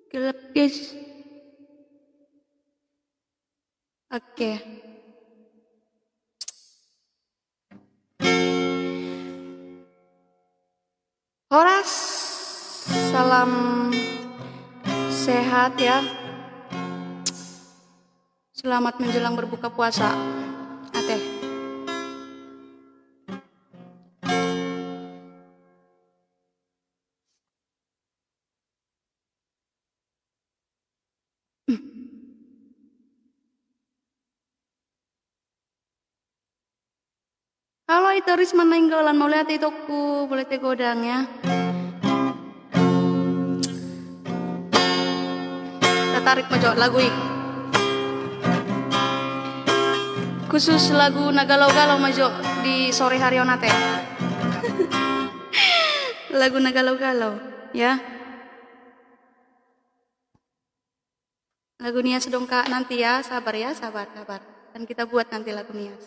Gelap guys. Oke. Horas, salam sehat ya. Selamat menjelang berbuka puasa. Ateh. Halo itu Risma Nainggolan, mau lihat itu ku boleh te godang ya. Tertarik mojo lagu ini. Khusus lagu Nagalau-galau mojo di sore hari onate. Lagu Nagalau-galau ya. Lagu Nias dong kak nanti ya, sabar ya, sabar. Dan kita buat nanti lagu Nias.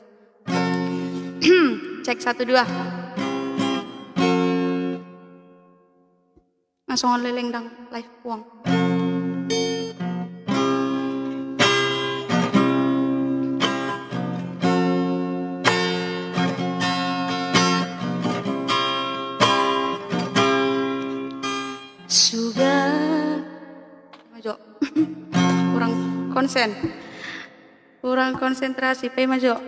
Cek 1 2. Langsung leleng dang live puang. Sudah maju. Kurang konsentrasi pe maju.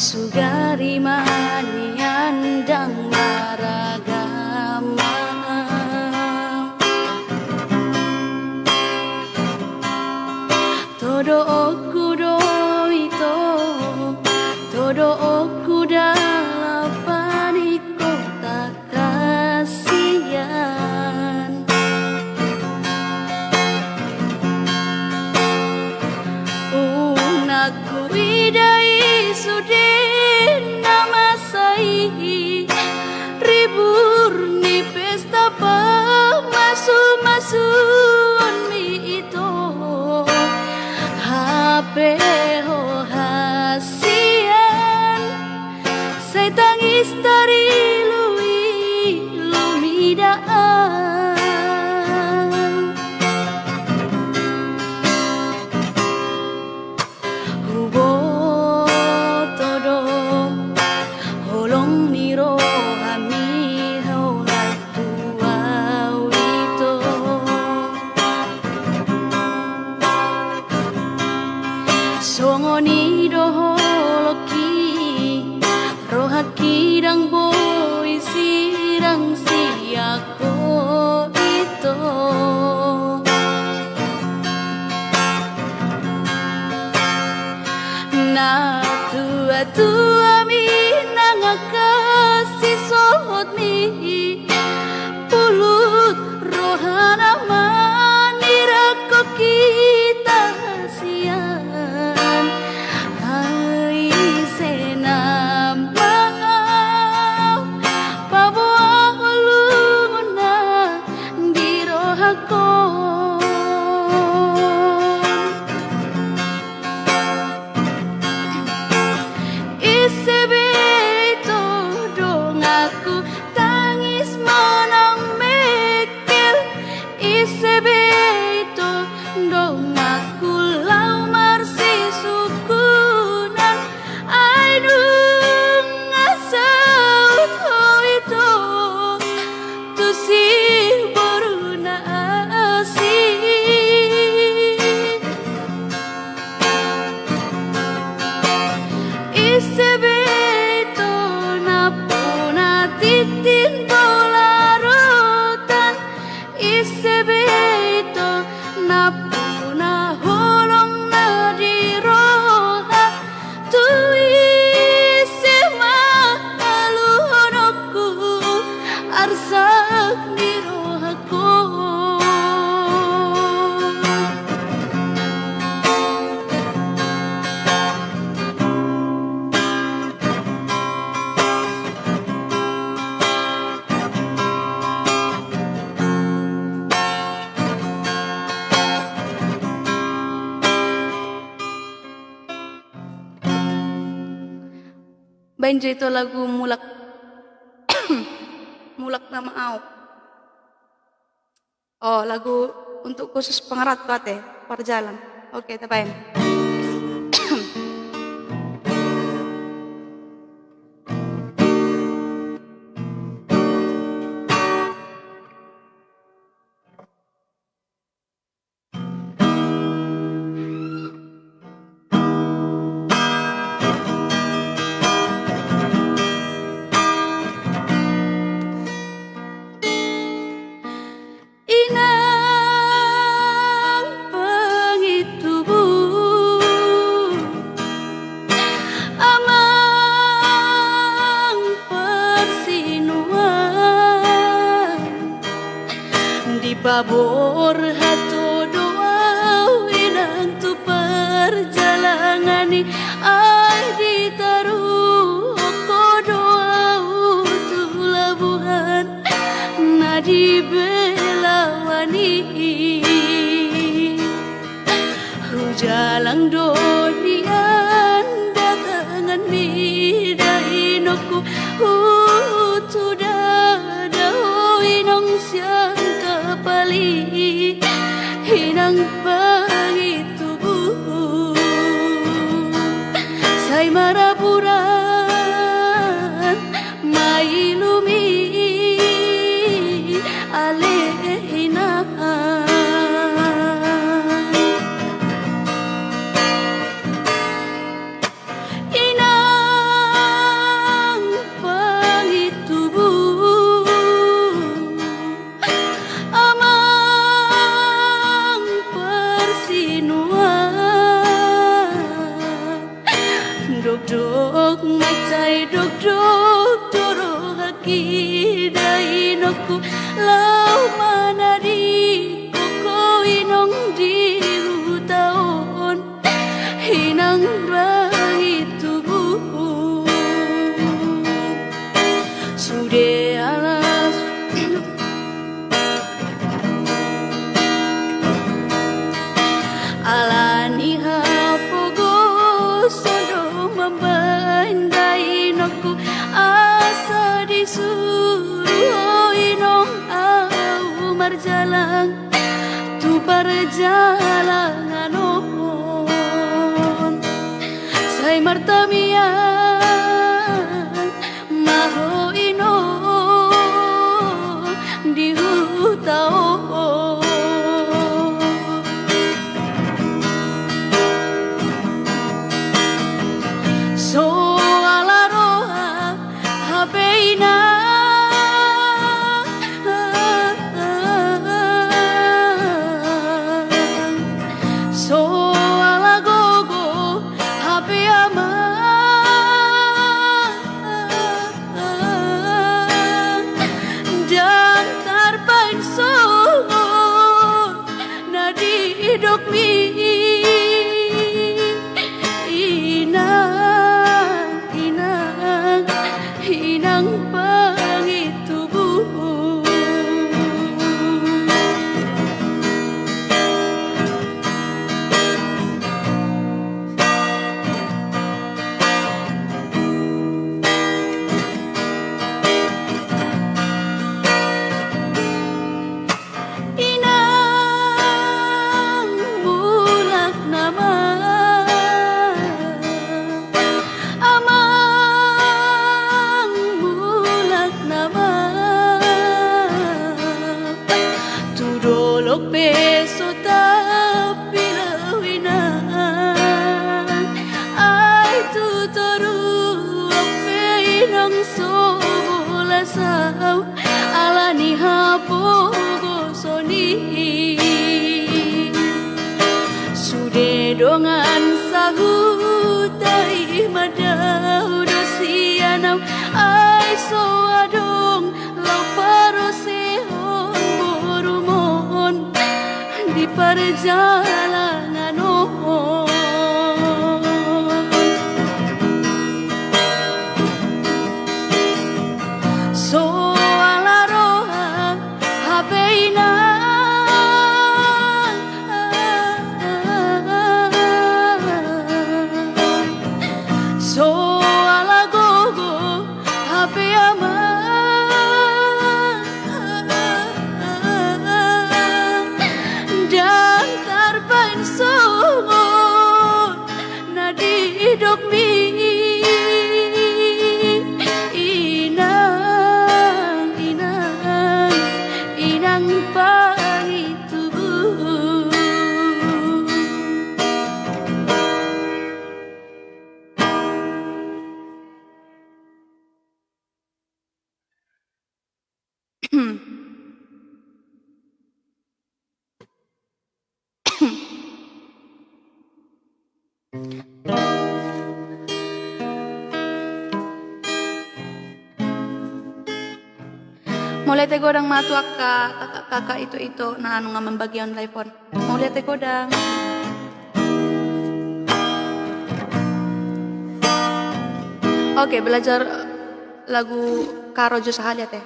Sugarima niandang maragama todo okudo ito todo okuda lapaniko tak kasihan unaku idai sudin nama sai ribur ni pesta masuk mi itu HP ho hasian saya tangis dari lumidaan hubo todo holong niro ami hola tua wito songoni doholoki rohaki dang boy sirang siako itu na tua mi nangakasih sohot mi pulut rohana manira ko kita sian ai senama pabuang uluna di rohakon Isebito dong aku tangis menang mekel Isebito dong aku lamar si sukunan aidung asal itu tu si boruna asih Isebito na puna titin dolarutan Isebito na puna holong na di roha tu isema aluhonokku arsak di rohaku Bainja itu lagu mulak mulak nama au. Oh, lagu untuk khusus pengerat kate perjalan. Oke, tapain. Babor hatu doa inang tu perjalanani ai ditaruh ko doa tu labuhan nadi belawani rujalang donian datangan midai noku tu dadao inong siang pali hinang bagi tubuh say maraburan mailumi alehina inang bagi tubuh dok macai dok doro haki dai noku lau manadi koko inong di hutaon hinang bagi tubuh sude alas alani hapogo sondo membandai noku asa disuruh inong au marjalang tu perjalanan on say martamian maho inong di hutaon so alaroha habeina so alagogo habeama dan tarpain so nadi dok mi hinang pangi tubuh inang mulak nama tudolok beso tapi lawinan ai tu toru ope inong sobola sao alani hapogo soni sude dongan sahutai madau dosianau ai so adong lau parosehon borumon di perjalanan on so alaroha habeina so alagogo mulai te godang matu kakak itu nah anu ngaman bagian telepon mau lihat te godang. Oke, belajar lagu Karojo Sahalia teh.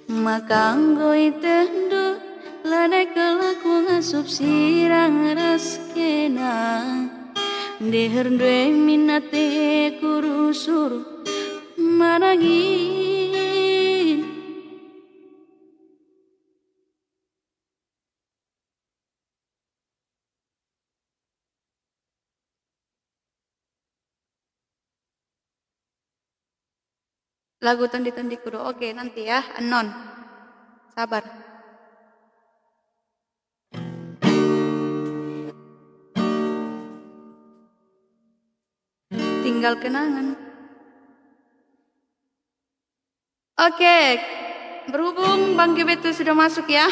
Makanggo itendo lane kelaku ngasup sirang raskena deher due minate kurusur manangin lagu tendi-tendi kudu. Oke, nanti ya anon sabar. Tinggal kenangan. Oke, berhubung Bang GBT sudah masuk ya.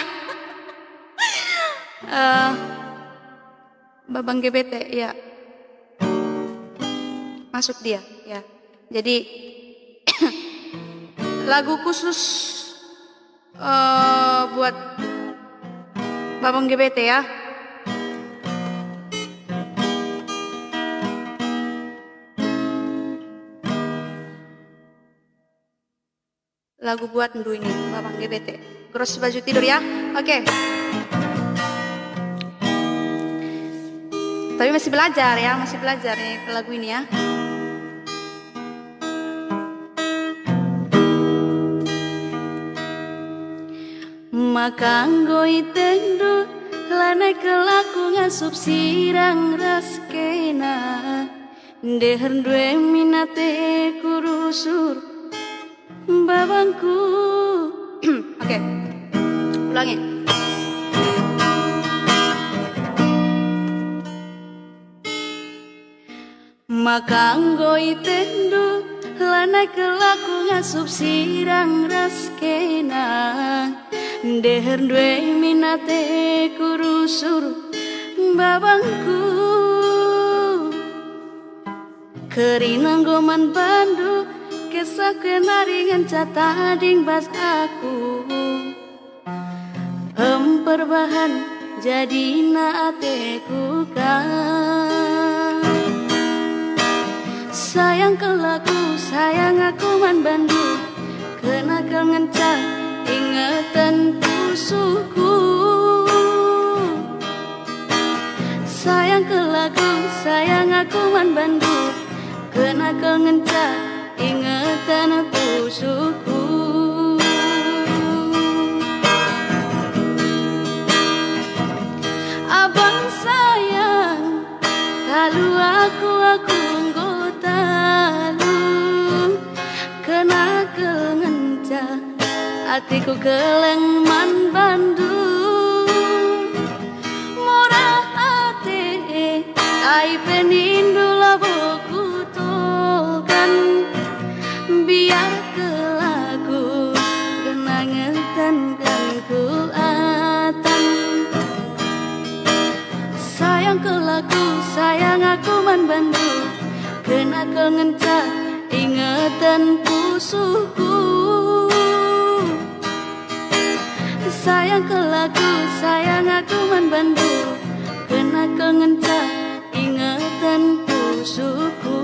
Bang GBT ya. Masuk dia ya. Jadi lagu khusus buat Babang GBT ya. Lagu buat Ndu ini, Babang GBT. Terus baju tidur ya. Oke. Tapi masih belajar nih lagu ini ya. Makanggo itendo lane kelaku ngasup sirang raskena deher due minate kurusur babangku. Oke, ulangi. Makanggo itendo lana kelaku ngasup sirang raskena deher due minate kurusur babangku kerinang goman bandu kisah kenaringan catading bas aku emperbahan jadi naateku kan sayang kelaku sayang aku man bandu kena kengencang ingatan pusuku sayang kelaku sayang aku man bandu kena kengencang ingatan pusuku abang sayang talu aku nggotalu kena kengencang hatiku keleng man bandu murah hati ai penindu laboku tokan biar kelaku kenangan kan ku atan sayang kelaku sayang aku man bandu kena kengencang ingatan pusuku sayang kelaku sayang aku man bandu kena kengencang ingatan pusuku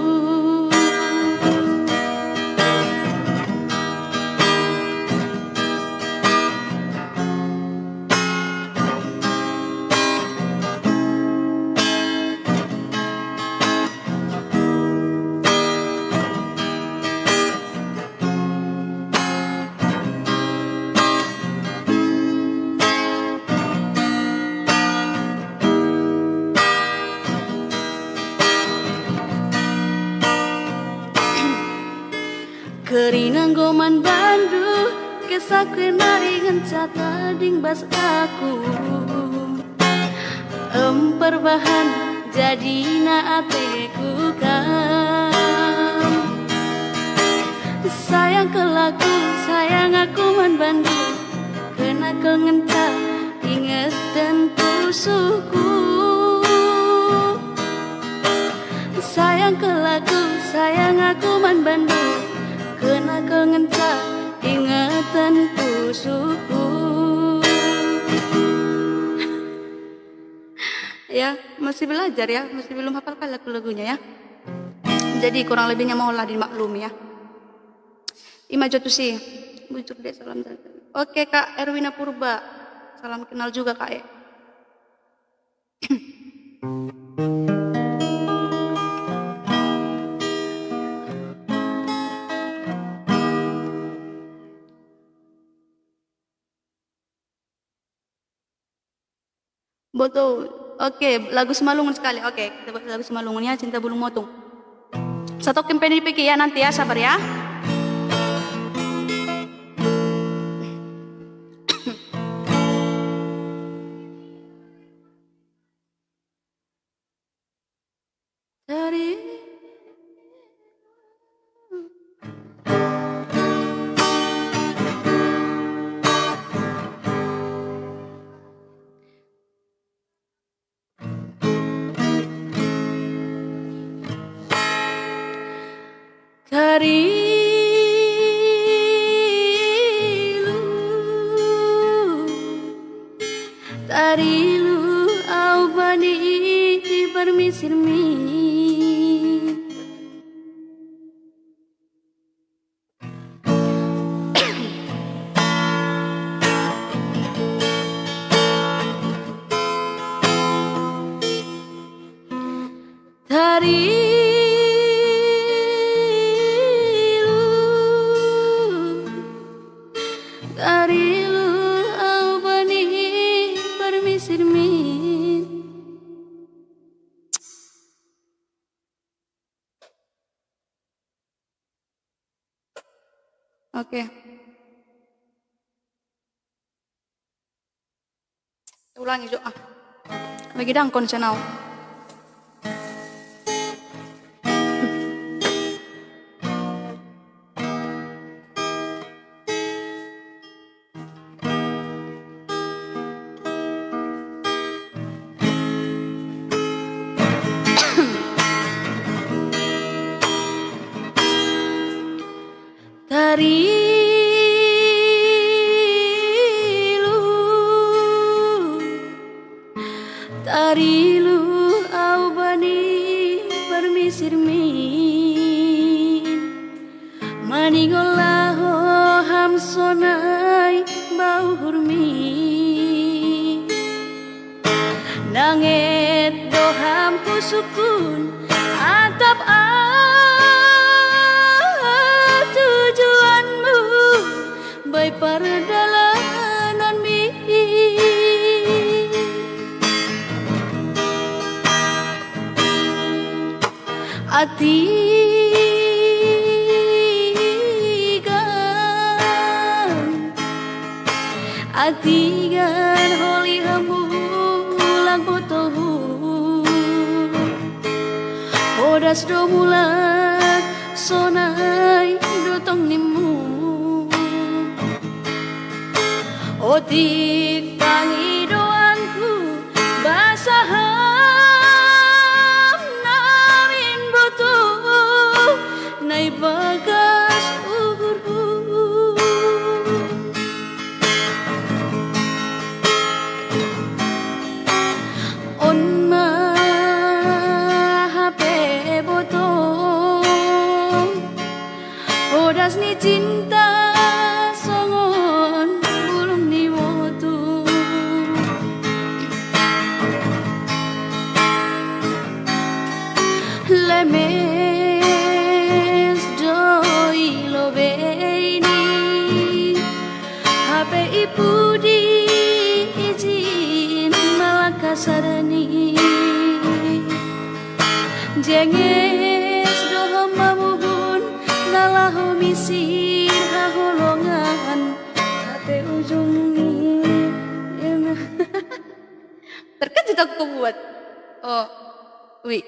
kerinang goman bandu kisah kenaringan catading bas aku emperbahan jadi naateku kan sayang kelaku sayang aku man bandu kena kengencang ingatan pusuku bersyukur. Ya, masih belajar ya, masih belum hafalkan lagu-lagunya ya. Jadi kurang lebihnya mohonlah dimaklumi ya. Ima Jotusi, bujur deh salam. Oke Kak Erwina Purba, salam kenal juga Kak E. Betul. Oke, lagu Simalungun sekali. Oke, kita buat lagu Simalungun ya, Cinta Bulung Motung. Satu kempen dipikir ya nanti ya, sabar ya. Dari Tarilu au bani permisirmi. Tarilu au bani permisirmi. Oke. Ulangi Jo. Lagi dangkon senau. Tarilu au bani permisirmi. Manigolaho ham sonai bau hurmi. Nanget doham kusukun atap tujuanmu baik perdalanan mi. Atigan holi hamu lang botohu. Odas do mulat sonai dotong nimu. Otik tangi doanku basaham namin butuh nai bagas uhurhu. On ma HP botong odas ni cinta songon bulung ni wotu. Lemes doi lobeini HP ipudi izin malakasarani. Jenges dohom mamuhun nalaho misir haholongan HP ujung ni. Terkejut aku buat. Oh, Wi.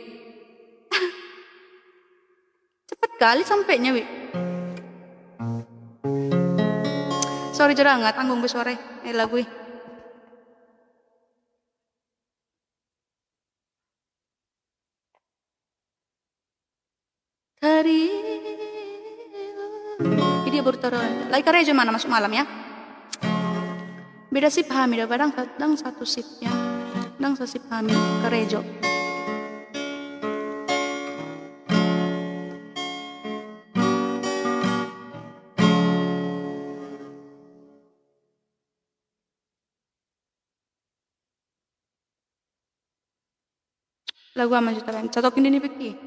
Cepat kali sampainya, Wi. Sorry Jora, nggak tanggung gue sore. Lagu. Ini baru taruh. Lagi karya mana masuk malam ya. Beda sip hami da badang satu sip ya. Dang sasip hami karejo. Lagu ama juta lain. Catokin dini peki.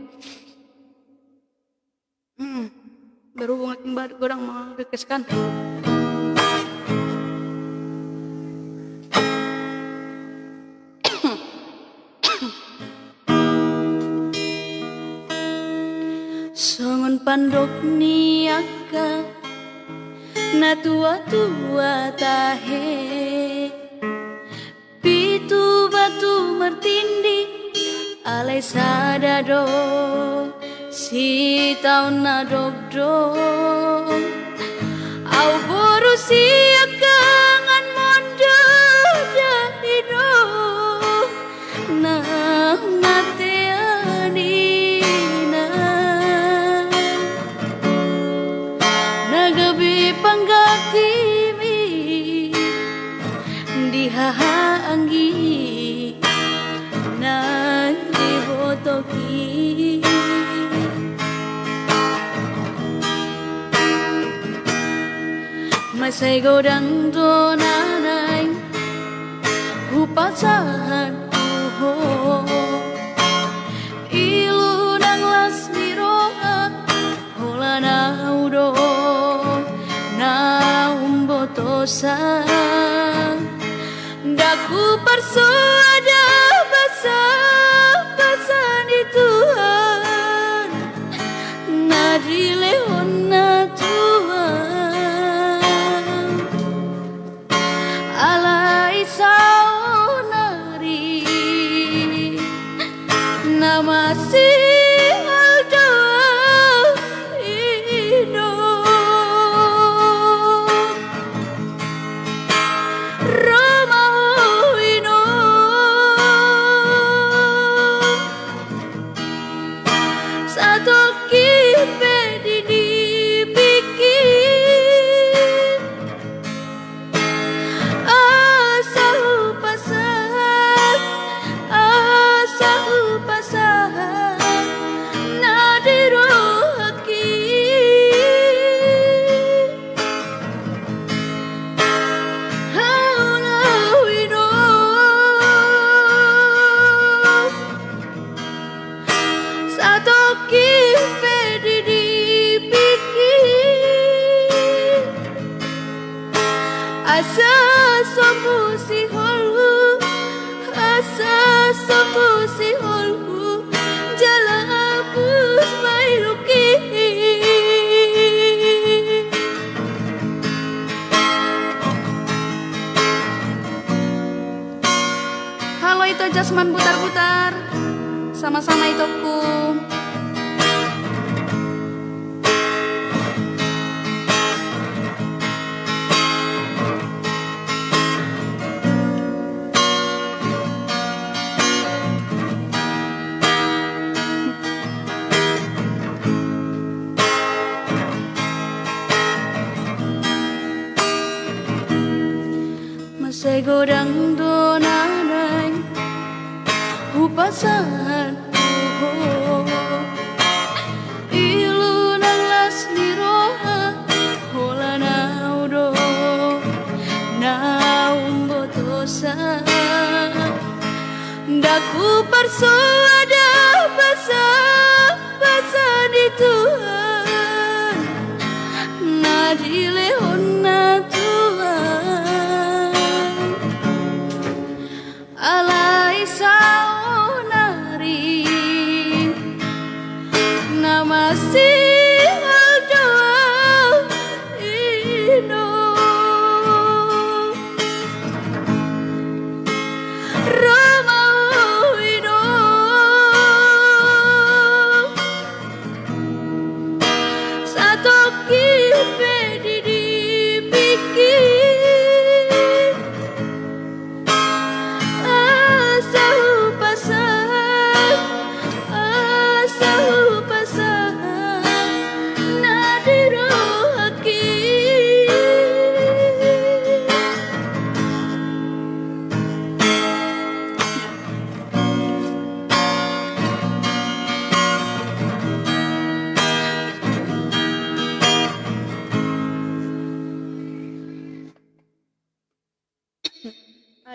Berhubung aking godang mga request kan. Songon pandok niaka na tua-tua tahe pitu batu mertindi alai sadado si taun na dogdo au boru sia kangan mondo dahido na mateani nagabi panggatimi di haanggi na dibotoki masay godang donanay hupasahan uho ilu nang las miroa hola na udo na umbotosa daku persuada basa di Tuhan na dilehon na Tuhan alai saunari na masih ada hidup Romawi satu kipe dipikir asa upasahan nadiro haki haulawino satu kipe dipikir asa sopu si holhu jalan hapus mairuki Halo itu Jasman putar-putar. Sama-sama itoku. masay godang donanay hupasahan uho ilu nang las liroha hola na udo na umbotosa daku persuada basa di Tuhan na dilehon na Tuhan alai saunari na masih ada hidup Romawi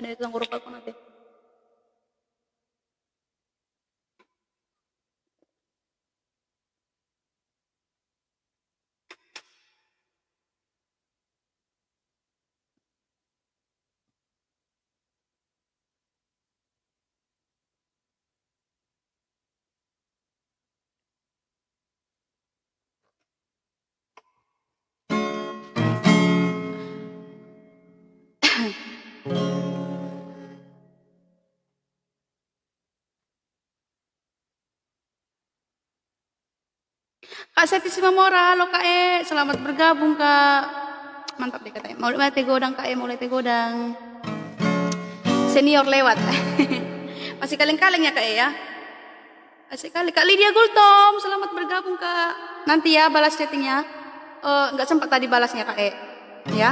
Ada itu tenggorok aku nanti. Kak Seti Simamora, halo Kak selamat bergabung Kak. Mantap deh katanya. Mau lihat godang Kak mau lihat godang. Senior lewat. Masih kaleng-kaleng ya Kak ya. Asik kali Kak Lydia Gultom, selamat bergabung Kak. Nanti ya balas chattingnya. Nggak sempat tadi balasnya Kak ya.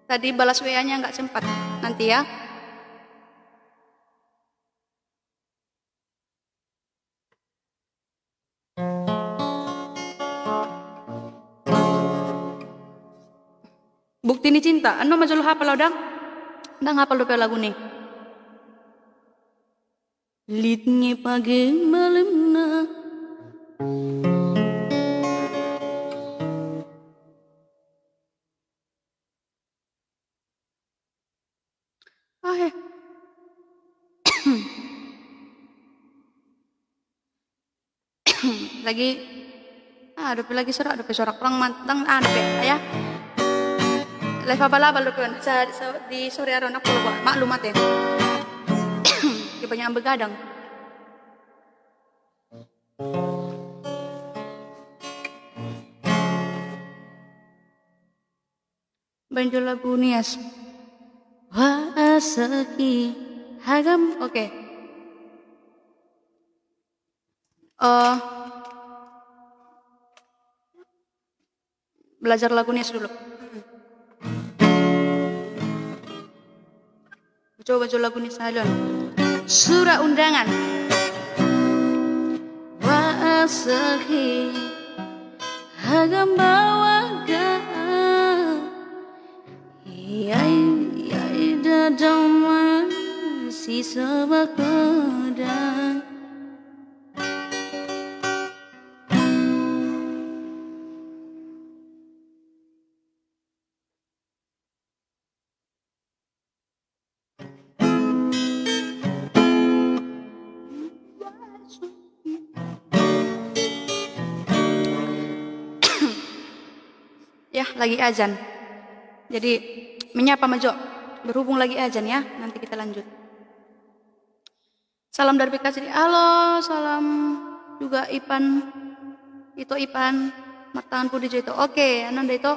Tadi balas WA-nya nggak sempat. Nanti ya. Bukti ini cinta. Anu maju hafal udang. Udah hafal dope lagu nih. Litnya pagi malam na. Lagi dope lagi sorak perang mantang dope ya. Live abal-abal dope di sore hari aku lupa maklumat ya. Kebanyakan begadang. Banjur lagu nias. Wa asaki hagam. Oke. Belajar lagu nias dulu. Coba lagu nias halon. Surah undangan. Wa asaki hagam bawaga. Yai dadama si sabakudang. Ya, lagi azan. Jadi menyapa Majo. Berhubung lagi azan ya, nanti kita lanjut. Salam dari PKC. Halo, salam juga Ipan. Itu Ipan, Martangan Pudi itu. Oke, Ananda itu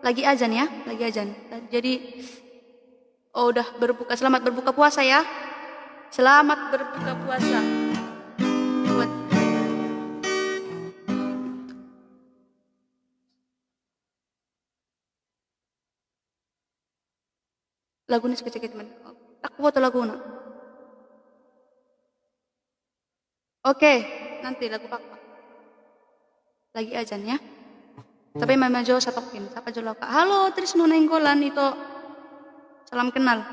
lagi azan ya, lagi azan. Jadi udah berbuka, selamat berbuka puasa ya. Selamat berbuka puasa. Buat lagu ini sekecil teman. Tak foto lagu na. Oke, nanti lagu pak. Lagi azan ya. Tapi Mama Jo satokin. Siapa Jo Kak? Halo, Trisno Nenggolan itu. Salam kenal.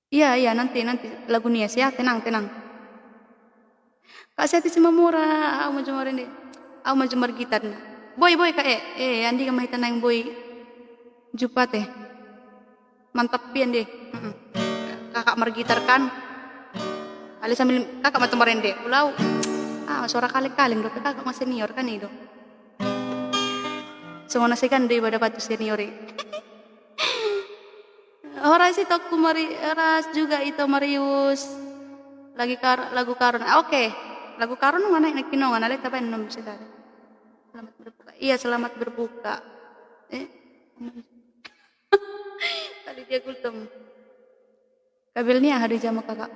Iya, nanti lagu nias ya, tenang. Kak Seti Simamura, aku mau jemarin deh. Aku mau jemar gitar. Boy Kak Andi kamay tanang boy. Jumpa teh. Mantap pian deh. Kakak mergitar kan. Ali sambil kakak mau jemarin deh. Pulau. Suara kaleng-kaleng dong. Kakak masih senior kan itu. Semua nasikan deh pada batu seniori. Horas itu aku Horas juga itu Marius lagi lagu karun. Oke. Lagu karun mana yang kinongan ada tapi enam bisa tadi. Selamat berbuka. Iya, selamat berbuka. Tadi dia gultom. Kabilnya hari jam kakak.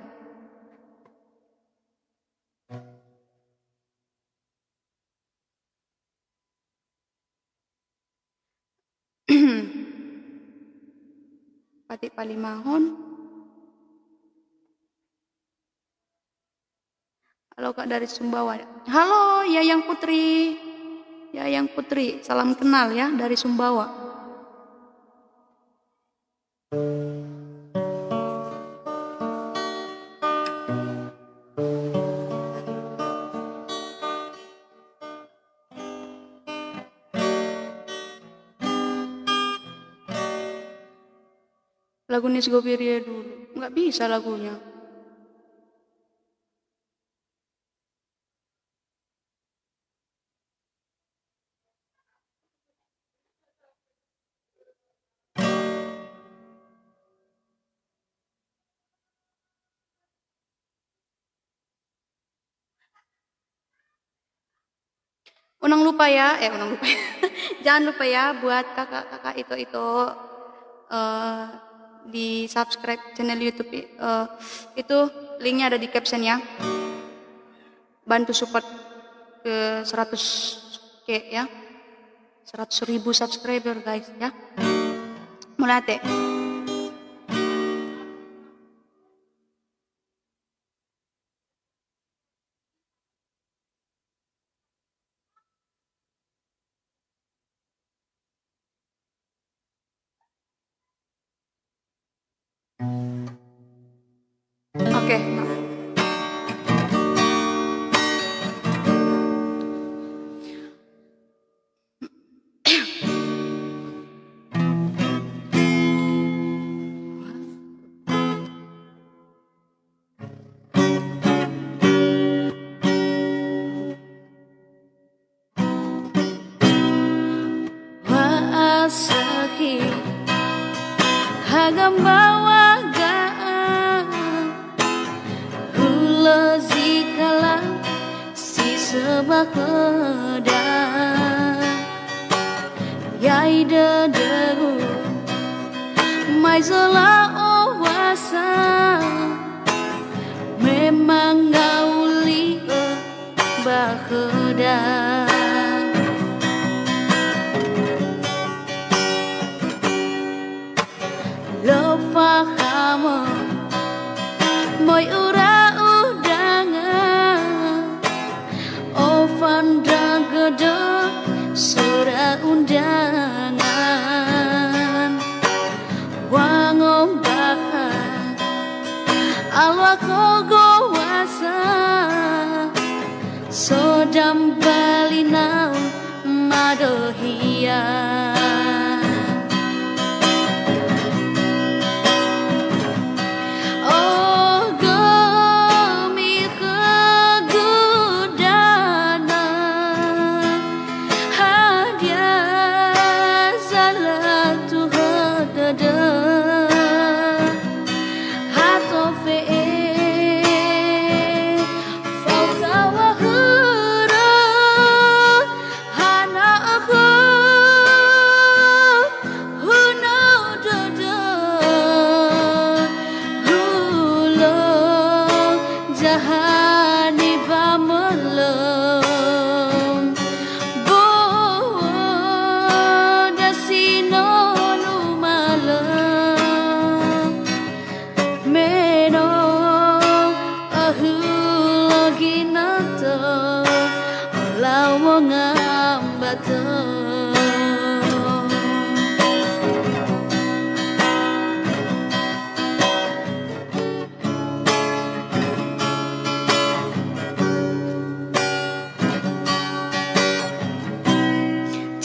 Pati Palimahon. Halo Kakak dari Sumbawa. Halo Yayang Putri. Yayang Putri, salam kenal ya dari Sumbawa. Lagu Nisgo Wirya dulu. Nggak bisa lagunya. Unang lupa ya, unang lupa ya. Jangan lupa ya buat kakak-kakak itu di subscribe channel YouTube itu linknya ada di caption ya. Bantu support ke 100k ya, 100.000 subscriber guys ya. Mulai teh. Oke. Waasahi hagambawa gaan hula zikala si sebakeda yai dedegu mai zola owasa memang ngauli bakeda. Lo faham moi ura udanga ovan dragede surat undangan wangom bahan alwa kogo wasa sodam balinau madohia.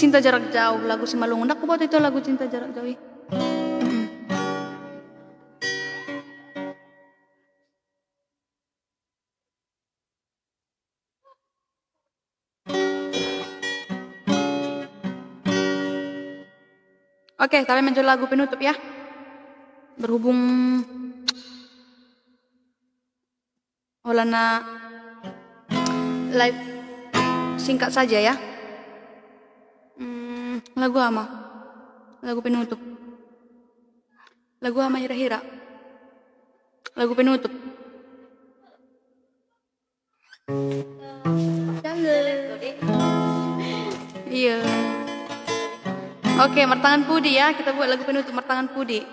Cinta Jarak Jauh, lagu Simalungun. Aku buat itu lagu Cinta Jarak Jauh. Oke, tapi mencoba lagu penutup ya. Berhubung Holana live singkat saja ya. Lagu ama, lagu penutup, lagu ama hira-hira, lagu penutup. Iya. Oke, Martangan Pudi ya. Kita buat lagu penutup Martangan Pudi.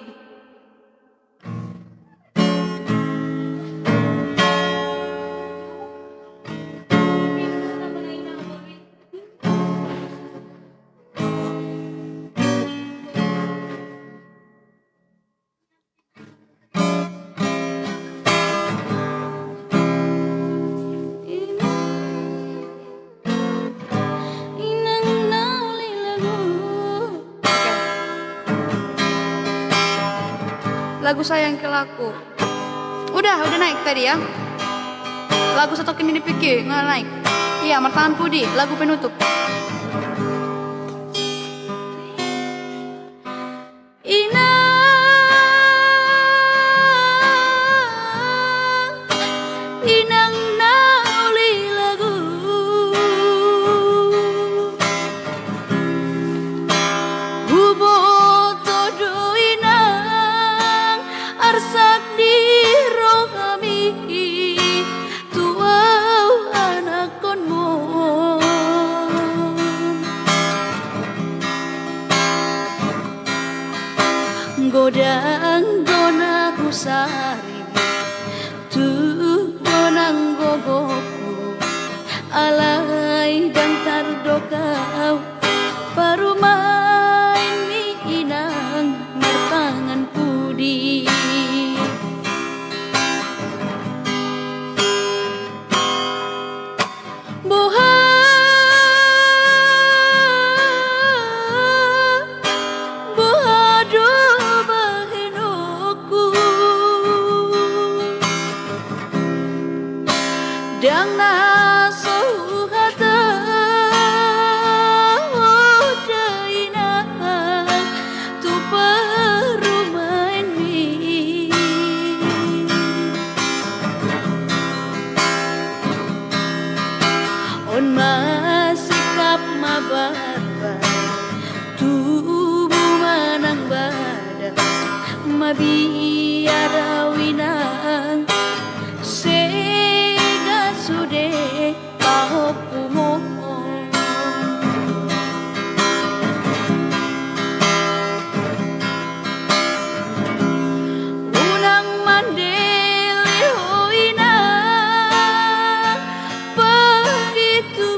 lagu Sayang ke Laku. Udah naik tadi ya. Lagu Satu Kini Dipikir nggak naik. Iya, Martangan Pudi, lagu penutup. Inang nauli lagu Hubo todo inang arsak di rohami tuau anak konmo godang dona kusari tu donang gogoku alai dan tardokau baru main mi inang martangan pudi boha bohado bahenoku dang naso hata dainang tu perumain mi on masikap mabarbar tubuh manang badan mabiara winang sega sude pahoku mohon unang mandeli hoina begitu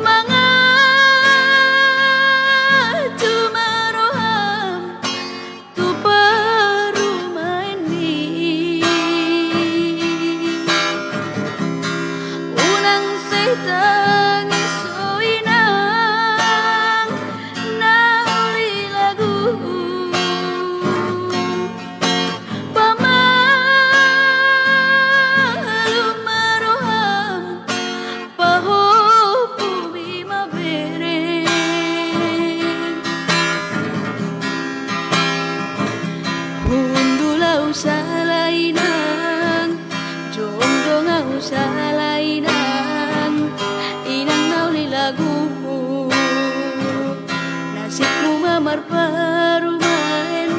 mangatu maroham tu perumain mi unang setangi soinang nauli lagu pamalu maroham pahopu bima bere hundulau salainang jongdongau salainang inang nauli lagu nasibmu mamar parumain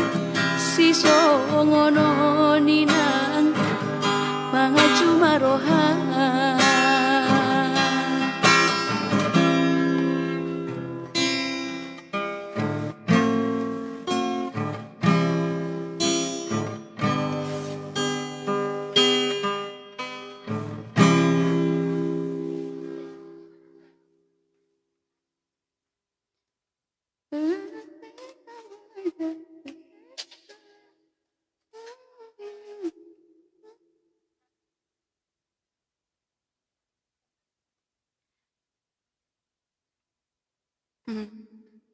si songono ninang mangaju maroham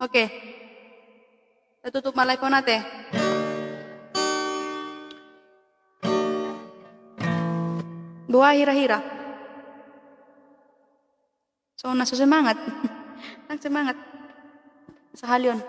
Oke, kita tutup malai konate. Buah hira-hira. So naso semangat. Nang semangat. Sahalion.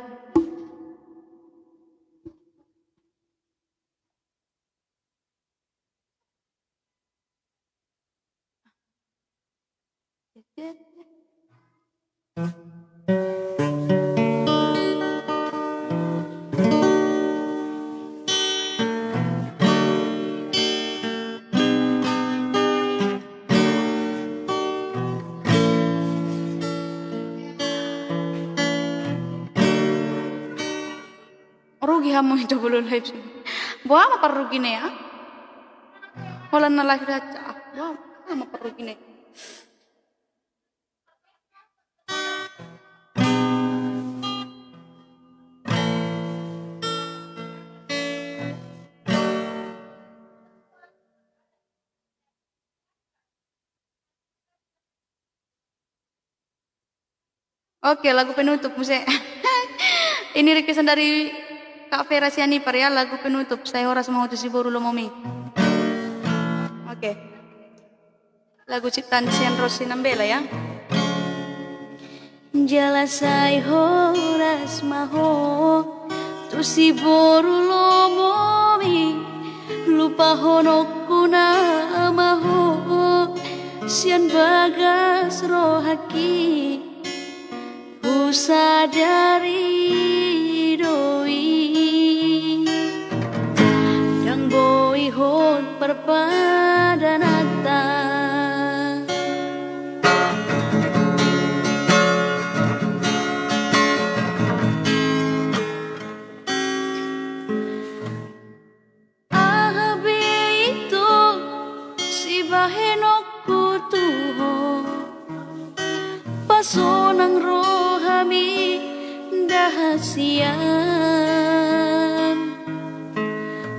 Rugi hamu itu belum live sih. Buah apa rugi nih ya? Walau live aja. Buah apa rugi nih? Oke, lagu penutup musik. Ini requestan dari Kak Vera Sianipar ya, lagu penutup Saya Horas Mau Tu Si Boru Lomomi. Oke. Lagu ciptaan Sian Rosi Nambela ya. Jalasai horas maho tu si boru lomomi lupa honokku namaho sian bagas rohaki sadari doi dang boi hon perpadanata sonang rohami dahasian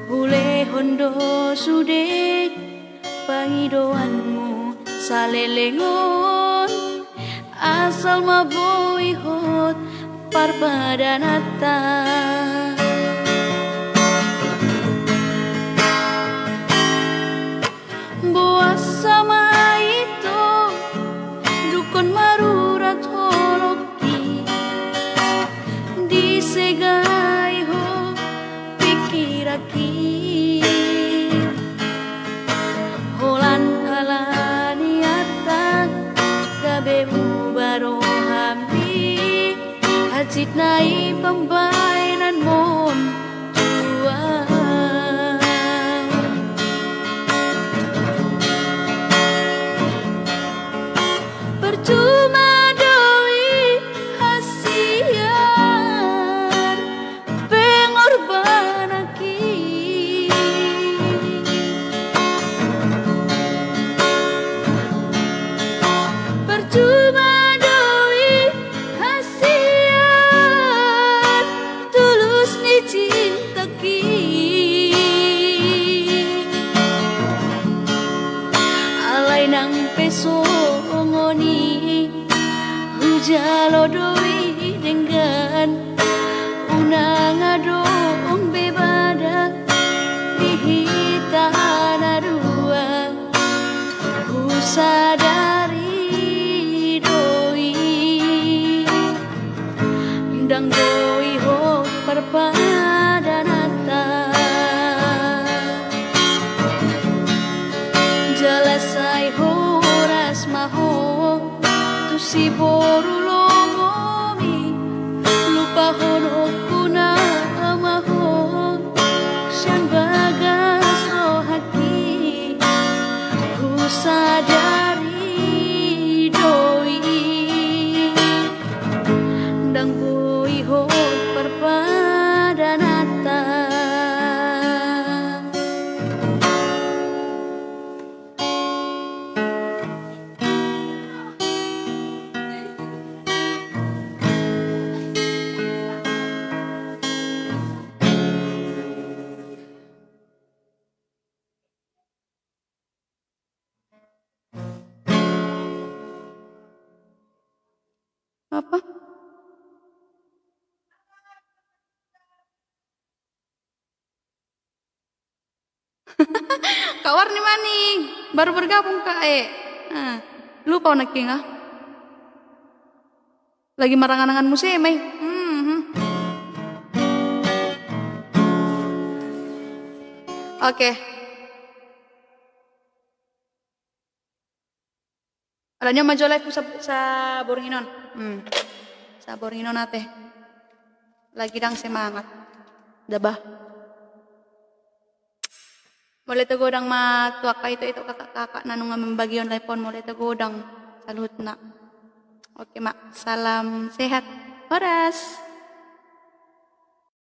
Hule hondo sude pangidoanmu salelengon asal maboi hot parpadanata boas sama itu dukun marurat holoki disegai ho pikiraki holan halaniata gabe baro hambi hajit nai pembainan mon tua percuma doi hasian pengorbanaki percuma doi hasian tulus ni cintaki alai nang peso ngoni hujalo doi dengan unang adong bebada dihitana dua ku sadari doi dang doi ho perpadanata jalasai horas maho tu si boru lomomi lupa honokku namaho sian bagas rohaki ku sadari doi dang boi ho perpadanata Apa? Kak Warni maning baru bergabung Kak lupa nak ah lagi marangan-angan musim Oke. Adanya majolek sa Boringinon. Sa Boringinon ate. Lagi dang semangat. Dabah. Mulai tegodang matuak ka itu kakak-kakak nanunga membagi online phone mulai tegodang salut nak. Oke mak, salam sehat. Horas.